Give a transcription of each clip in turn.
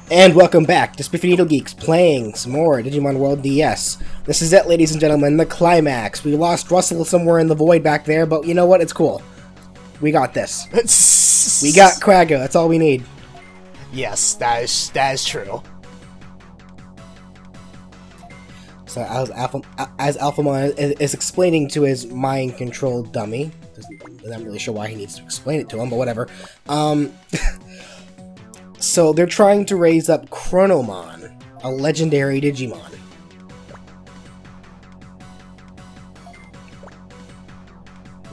And welcome back to SpiffyNeedleGeeks playing some more Digimon World DS. This is it, ladies and gentlemen, the climax. We lost Russell somewhere in the void back there, but you know what? It's cool. We got this. We got Quagga. That's all we need. Yes, that is true. So as Alphamon is explaining to his mind-controlled dummy, I'm not really sure why he needs to explain it to him, but whatever. So they're trying to raise up Chronomon, a legendary Digimon.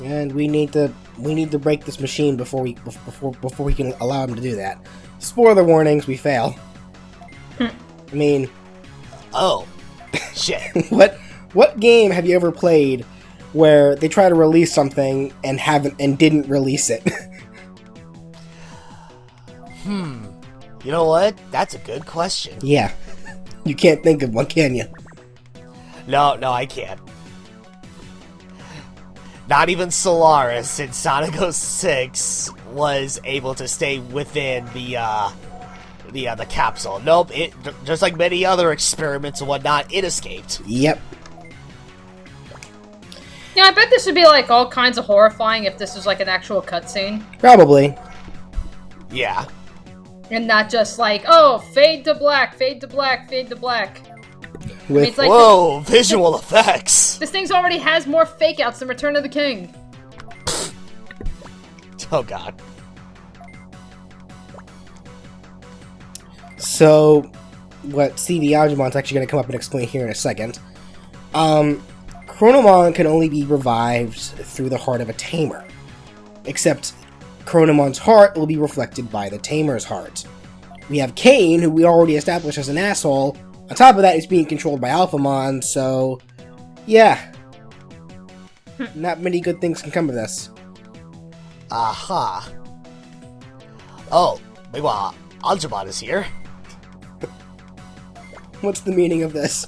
And we need to break this machine before we can allow him to do that. Spoiler warnings: we fail. I mean, oh shit! what game have you ever played where they try to release something and didn't release it? You know what? That's a good question. Yeah. You can't think of one, can you? No, I can't. Not even Solaris in Sonic 06 was able to stay within the capsule. Nope, it just like many other experiments and whatnot, it escaped. Yep. Yeah, I bet this would be like all kinds of horrifying if this was like an actual cutscene. Probably. Yeah. And not just like, oh, fade to black, fade to black, fade to black. With like whoa, visual effects! This thing already has more fake-outs than Return of the King. Oh god. So, what CV Algemon's actually going to come up and explain here in a second. Chronomon can only be revived through the heart of a tamer. Except Chronomon's heart will be reflected by the tamer's heart. We have Kane, who we already established as an asshole. On top of that, he's being controlled by Alphamon, so yeah. Not many good things can come of this. Aha. Oh, meanwhile, Algebon is here. What's the meaning of this?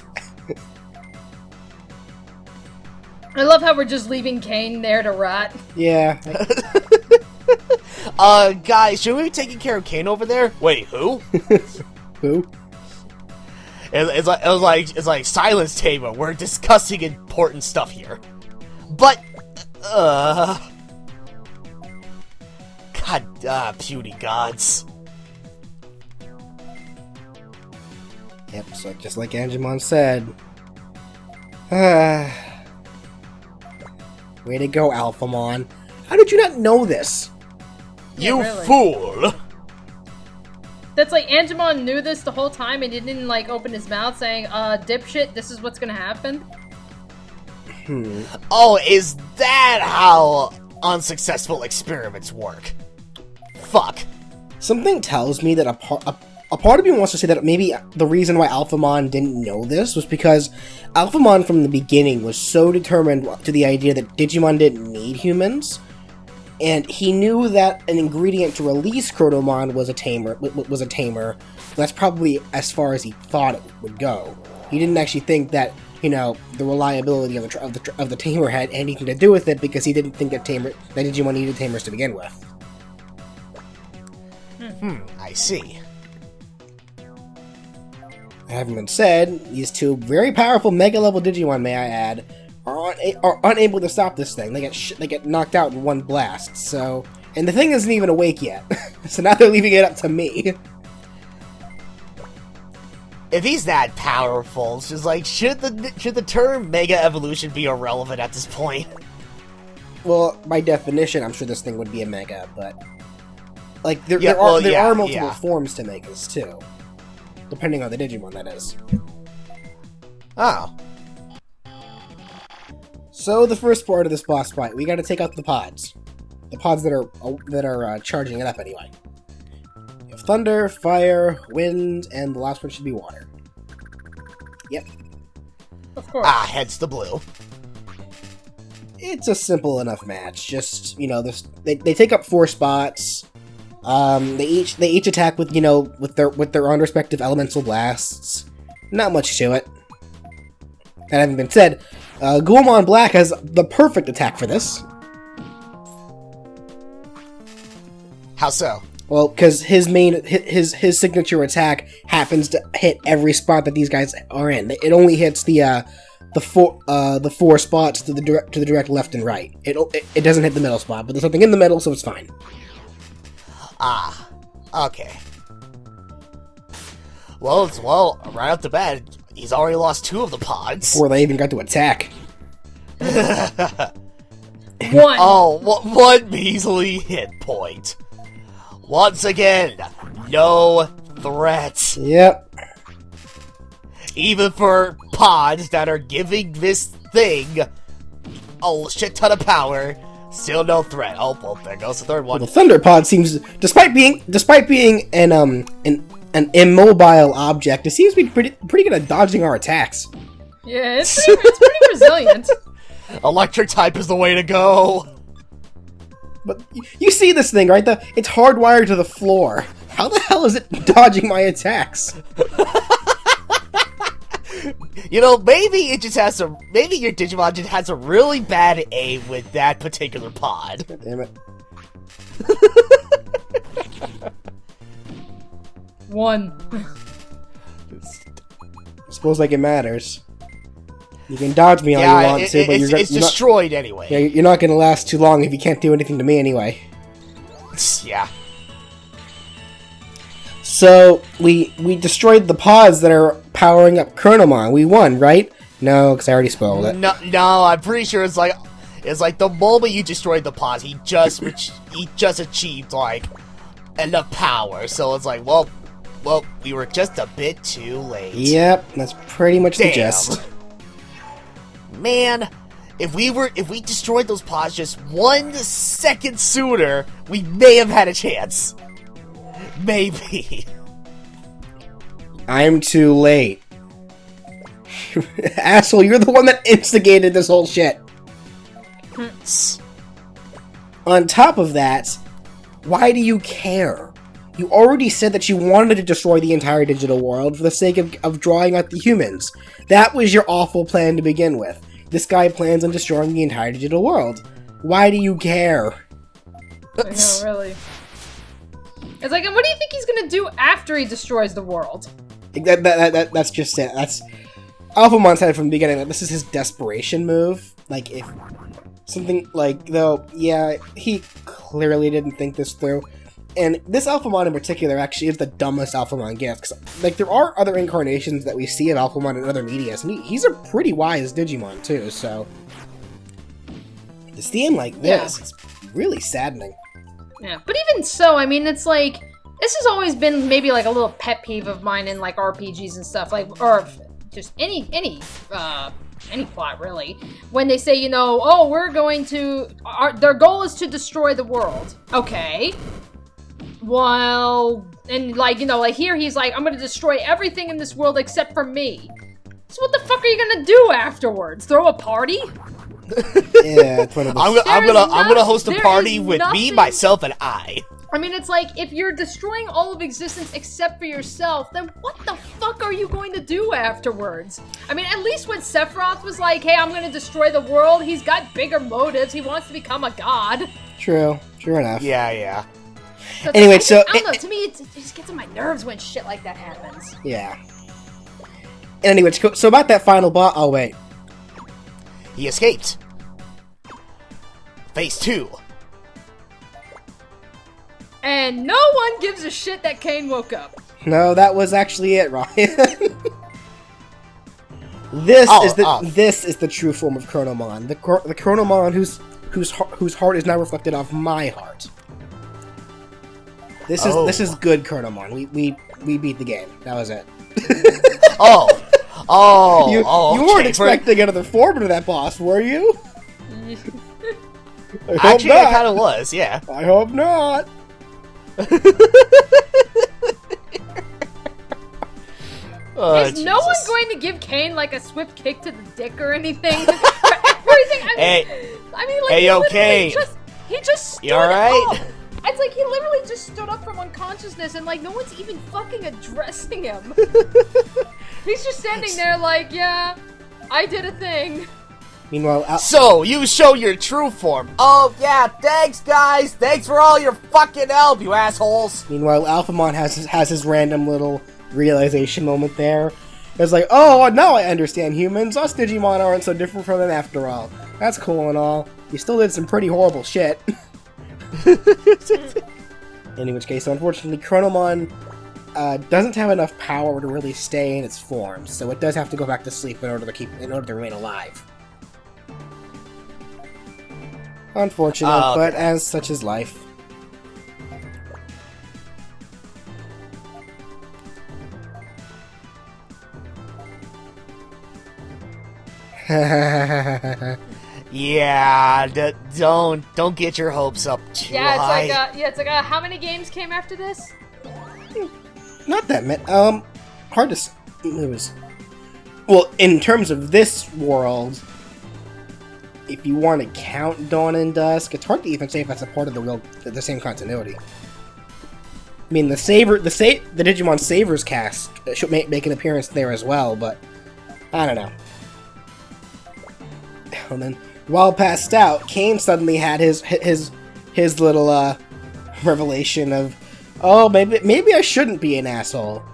I love how we're just leaving Kane there to rot. Yeah. Guys, should we be taking care of Kane over there? Wait, who? Who? It's like silence, Tamer. We're discussing important stuff here. But, God, puny gods. Yep, so just like Angemon said. Way to go, Alphamon. How did you not know this? You really. fool! That's like, Angemon knew this the whole time and he didn't, like, open his mouth saying, dipshit, this is what's gonna happen? Oh, is that how unsuccessful experiments work? Fuck. Something tells me that a part of me wants to say that maybe the reason why Alphamon didn't know this was because Alphamon from the beginning was so determined to the idea that Digimon didn't need humans, and he knew that an ingredient to release Chronomon was a tamer. That's probably as far as he thought it would go. He didn't actually think that, you know, the reliability of the tamer had anything to do with it, because he didn't think that Digimon needed tamers to begin with. I see. Having been said, these two very powerful Mega-level Digimon, may I add, are unable to stop this thing. They get knocked out in one blast. So, and the thing isn't even awake yet. So now they're leaving it up to me. If he's that powerful, it's just like, should the term Mega Evolution be irrelevant at this point? Well, by definition, I'm sure this thing would be a Mega, but like there are multiple forms to Megas too, depending on the Digimon, that is. Oh. So the first part of this boss fight, we got to take out the pods. The pods that are charging it up anyway. You have thunder, fire, wind, and the last one should be water. Yep. Of course. Ah, hence the blue. It's a simple enough match. Just, you know, they take up 4 spots. They each attack with, you know, with their own respective elemental blasts. Not much to it. That having been said, Ghoulmon Black has the perfect attack for this. How so? Well, because his signature attack happens to hit every spot that these guys are in. It only hits the four spots to the direct left and right. It doesn't hit the middle spot, but there's something in the middle, so it's fine. Ah, okay. Well, right off the bat, he's already lost 2 of the pods. Before they even got to attack. One. Oh, one measly hit point. Once again, no threat. Yep. Even for pods that are giving this thing a shit ton of power, still no threat. Oh, well, there goes the third one. The Thunder Pod seems, despite being an immobile object, it seems to be pretty good at dodging our attacks. Yeah, it's pretty resilient. Electric type is the way to go. But you see this thing, right? It's hardwired to the floor. How the hell is it dodging my attacks? You know, maybe it just has some. Maybe your Digimon just has a really bad aim with that particular pod. Damn it. 1. Suppose like it matters. You can dodge me all you want to, but it's destroyed anyway. Yeah, you're not gonna last too long if you can't do anything to me anyway. Yeah. So we destroyed the pods that are powering up Chronomon. We won, right? No, because I already spoiled it. No, I'm pretty sure it's like the moment you destroyed the pods, he just achieved like enough power. So it's like, well, we were just a bit too late. Yep, that's pretty much the gist. Man, if we destroyed those pods just 1 second sooner, we may have had a chance. Maybe. I'm too late. Asshole, you're the one that instigated this whole shit. On top of that, why do you care? You already said that you wanted to destroy the entire digital world for the sake of drawing out the humans. That was your awful plan to begin with. This guy plans on destroying the entire digital world. Why do you care? I know, really. It's like, and what do you think he's gonna do after he destroys the world? That's just it. That's Alphamon said from the beginning that this is his desperation move. Like, if something like, though, yeah, he clearly didn't think this through. And this Alphamon in particular actually is the dumbest Alphamon gift. 'Cause, like, there are other incarnations that we see of Alphamon in other medias, and he's a pretty wise Digimon, too, so to see him like this, it's really saddening. Yeah, but even so, I mean, it's like, this has always been maybe like a little pet peeve of mine in like RPGs and stuff, like, or just any plot really. When they say, you know, oh, we're going to, their goal is to destroy the world. Okay. Well, and like, you know, like here he's like, I'm gonna destroy everything in this world except for me. So what the fuck are you gonna do afterwards? Throw a party? Yeah, it's one of those. I'm gonna host a party with me, myself, and I. I mean, it's like, if you're destroying all of existence except for yourself, then what the fuck are you going to do afterwards? I mean, at least when Sephiroth was like, hey, I'm gonna destroy the world, he's got bigger motives, he wants to become a god. True enough. Yeah. So anyway, I don't know, to me, it just gets on my nerves when shit like that happens. Yeah. Anyway, so about that final boss, oh wait. He escaped. Phase 2. And no one gives a shit that Kane woke up. No, that was actually it, Ryan. This is the true form of Chronomon. The Chronomon whose heart is now reflected off my heart. This is good Chronomon. We beat the game. That was it. You weren't expecting another form to that boss, were you? Actually, it kind of was, yeah. I hope not. Is no one going to give Kane like a swift kick to the dick or anything? I mean, like, hey, okay. He just stood right? up. It's like he literally just stood up from unconsciousness, and like no one's even fucking addressing him. He's just standing there like, yeah, I did a thing. Meanwhile, So, you show your true form. Oh, yeah, thanks, guys. Thanks for all your fucking help, you assholes. Meanwhile, Alphamon has his random little realization moment there. It's like, oh, now I understand humans. Us Digimon aren't so different from them after all. That's cool and all. You still did some pretty horrible shit. In which case, unfortunately, Chronomon doesn't have enough power to really stay in its form, so it does have to go back to sleep in order to remain alive. Unfortunate, but as such is life. Yeah, don't get your hopes up too high. It's like how many games came after this? Not that many. Hard to. It was. Well, in terms of this world, if you want to count Dawn and Dusk, it's hard to even say if that's a part of the same continuity. I mean, the Digimon Savers cast should make an appearance there as well, but I don't know. And then, while passed out, Kane suddenly had his little revelation of, oh, maybe I shouldn't be an asshole.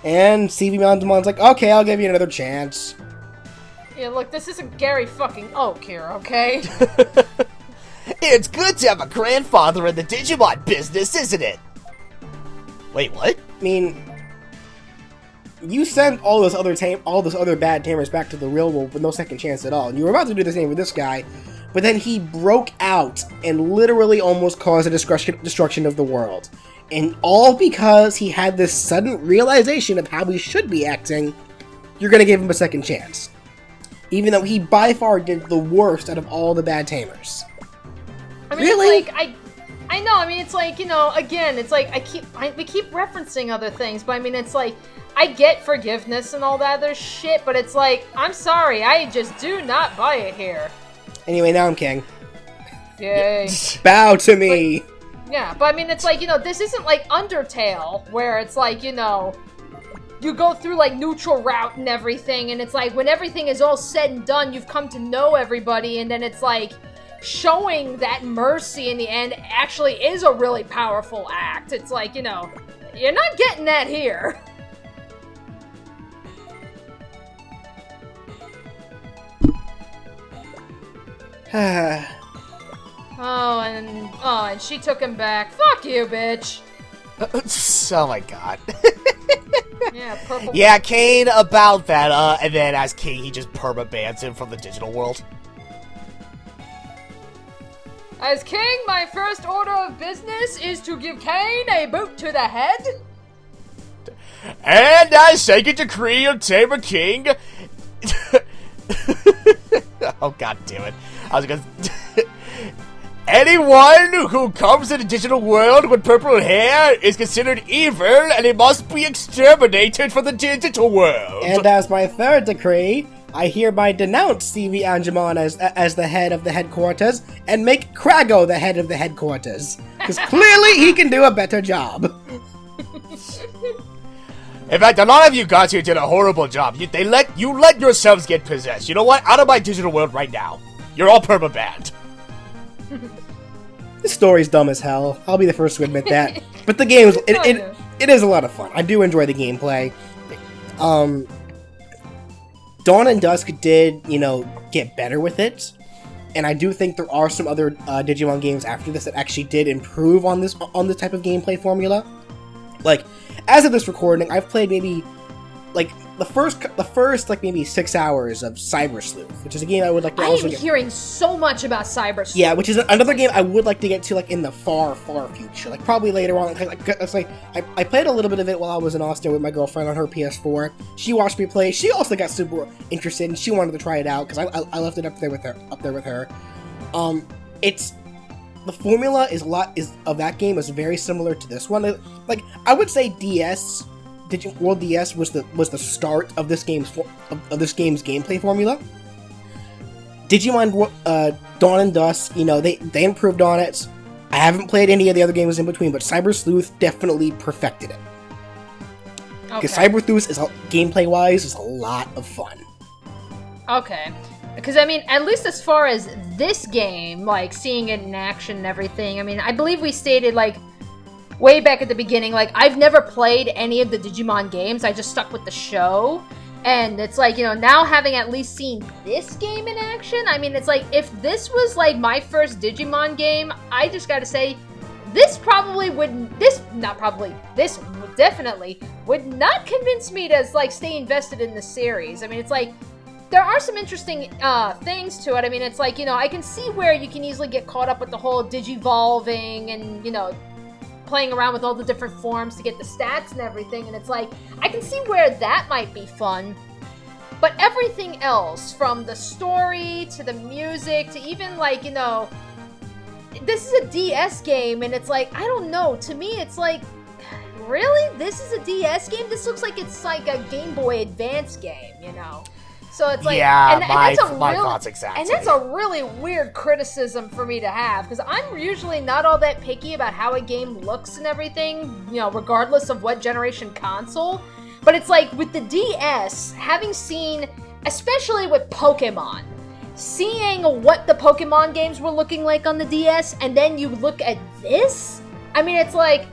And CV Mondemon's like, okay, I'll give you another chance. Yeah, look, this isn't Gary fucking Oak here, okay? It's good to have a grandfather in the Digimon business, isn't it? Wait, what? I mean, you sent all those other bad tamers back to the real world with no second chance at all, and you were about to do the same with this guy, but then he broke out and literally almost caused a destruction of the world. And all because he had this sudden realization of how he should be acting, you're gonna give him a second chance. Even though he by far did the worst out of all the bad tamers. I mean, really? It's like, I know, I mean, it's like, you know, again, it's like, we keep referencing other things, but I mean, it's like, I get forgiveness and all that other shit, but it's like, I'm sorry, I just do not buy it here. Anyway, now I'm king. Yay. Bow to me! But I mean, it's like, you know, this isn't like Undertale, where it's like, you know, you go through like neutral route and everything, and it's like, when everything is all said and done, you've come to know everybody, and then it's like, showing that mercy in the end actually is a really powerful act. It's like, you know, you're not getting that here. and she took him back. Fuck you, bitch. Oh my god. Yeah, purple. Yeah, Kane about that, and then as king, he just perma-bans him from the digital world. As king, my first order of business is to give Kane a boot to the head. And I second decree of Tamer King. Oh god damn it! I was gonna. Anyone who comes to the digital world with purple hair is considered evil, and it must be exterminated from the digital world. And as my third decree, I hereby denounce CV Angemon as the head of the headquarters, and make Krago the head of the headquarters. Because clearly he can do a better job. In fact, a lot of you guys here did a horrible job. You let yourselves get possessed. You know what? Out of my digital world right now. You're all perma-banned. This story's dumb as hell. I'll be the first to admit that. But the game it is a lot of fun. I do enjoy the gameplay. Dawn and Dusk did, you know, get better with it. And I do think there are some other Digimon games after this that actually did improve on this type of gameplay formula. Like, as of this recording, I've played maybe like the first like maybe 6 hours of Cyber Sleuth, which is a game I would like to also get. I am hearing so much about Cyber Sleuth. Yeah, which is another game I would like to get to, like, in the far, far future. Like, probably later on. I played a little bit of it while I was in Austin with my girlfriend on her PS4. She watched me play. She also got super interested, and she wanted to try it out, because I left it up there with her. It's... The formula of that game is very similar to this one. Like, I would say DS... World DS was the start of this game's gameplay formula. Digimon Dawn and Dusk, you know, they improved on it. I haven't played any of the other games in between, but Cyber Sleuth definitely perfected it. Because Cyber Sleuth gameplay wise is a lot of fun. Okay. because I mean, at least as far as this game, like seeing it in action and everything, I mean, I believe we stated like way back at the beginning, like I've never played any of the Digimon games. I just stuck with the show. And it's like, you know, now having at least seen this game in action, I mean, it's like, if this was like my first Digimon game, I just gotta say, this definitely would not convince me to like stay invested in the series. I mean, it's like, there are some interesting things to it. I mean, it's like, you know, I can see where you can easily get caught up with the whole Digivolving and, you know, playing around with all the different forms to get the stats and everything, and it's like, I can see where that might be fun, but everything else, from the story to the music to even like, you know, this is a DS game, and it's like, I don't know, to me it's like, really? This is a DS game? This looks like it's like a Game Boy Advance game, you know? So it's like, yeah, and that's my thoughts exactly. And that's a really weird criticism for me to have, because I'm usually not all that picky about how a game looks and everything, you know, regardless of what generation console. But it's like, with the DS, having seen, especially with Pokemon, seeing what the Pokemon games were looking like on the DS, and then you look at this, I mean, it's like,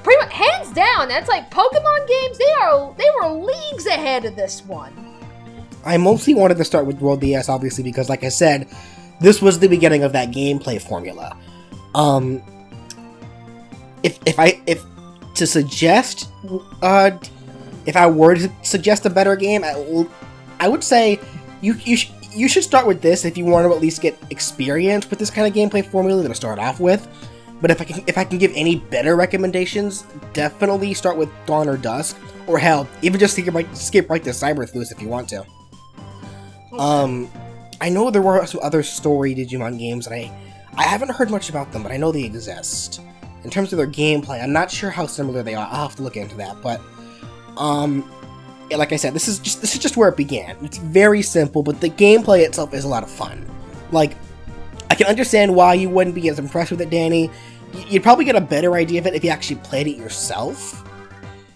pretty much, hands down, that's like, Pokemon games, they were leagues ahead of this one. I mostly wanted to start with World DS, obviously, because, like I said, this was the beginning of that gameplay formula. If I were to suggest a better game, I would say you should start with this if you want to at least get experience with this kind of gameplay formula to start off with. But if I can give any better recommendations, definitely start with Dawn or Dusk, or hell, even just skip right to Cybersleuth if you want to. I know there were some other story Digimon games, and I haven't heard much about them, but I know they exist. In terms of their gameplay, I'm not sure how similar they are. I'll have to look into that, but yeah, like I said, this is just where it began. It's very simple, but the gameplay itself is a lot of fun. Like, I can understand why you wouldn't be as impressed with it, Danny. You'd probably get a better idea of it if you actually played it yourself.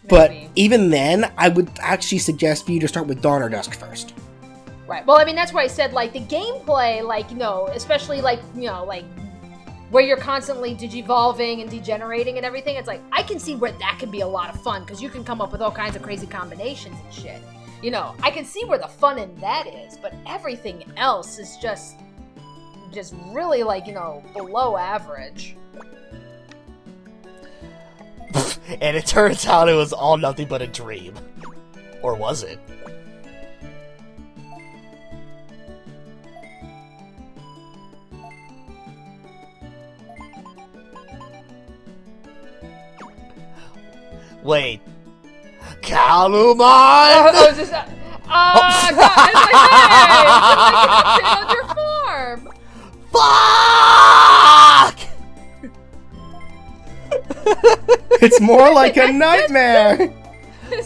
But even then, I would actually suggest for you to start with Dawn or Dusk first. Right. Well, I mean, that's why I said, like, the gameplay, like, you know, especially, like, you know, like, where you're constantly digivolving and degenerating and everything, it's like, I can see where that could be a lot of fun, because you can come up with all kinds of crazy combinations and shit. You know, I can see where the fun in that is, but everything else is just really, like, you know, below average. And it turns out it was all nothing but a dream. Or was it? Wait. Kalumon! I was just... God, it's like, hey! It's like your farm! Fuck! It's more like a nightmare!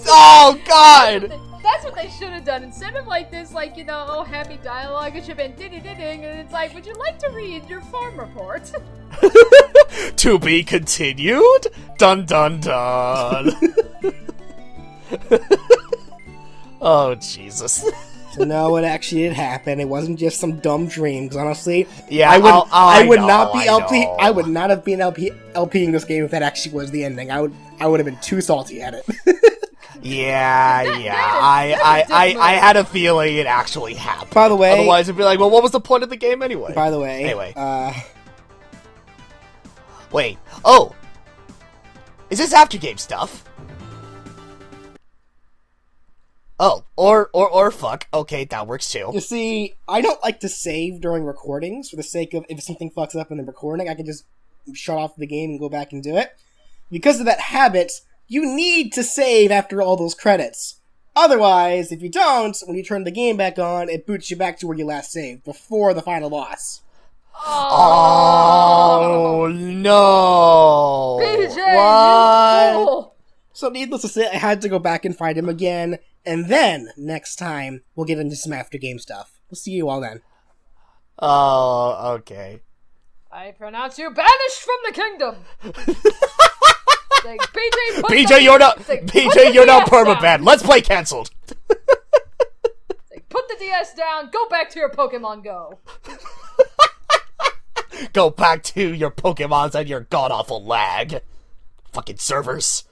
Oh, God! That's what they should have done. Instead of like this, like, you know, oh, happy dialogue, it should have been ding-ding-ding, and it's like, would you like to read your farm report? To be continued? Dun dun dun. Oh, Jesus. So no, it actually did happen. It wasn't just some dumb dream, because honestly, yeah, I would not have been LPing this game if that actually was the ending. I would have been too salty at it. I had a feeling it actually happened. By the way, otherwise it'd be like, well, what was the point of the game anyway? By the way, wait. Oh, is this after game stuff? Oh, or fuck. Okay, that works too. You see, I don't like to save during recordings for the sake of if something fucks up in the recording, I can just shut off the game and go back and do it. Because of that habit, you need to save after all those credits. Otherwise, if you don't, when you turn the game back on, it boots you back to where you last saved, before the final boss. Oh no! BJ, what? So needless to say, I had to go back and find him again, and then, next time, we'll get into some after game stuff. We'll see you all then. Oh, okay. I pronounce you banished from the kingdom! Like, BJ, you're not permabanned. Let's play cancelled. Like, put put the DS down, go back to your Pokemon Go. Go back to your Pokemons and your god-awful lag. Fucking servers.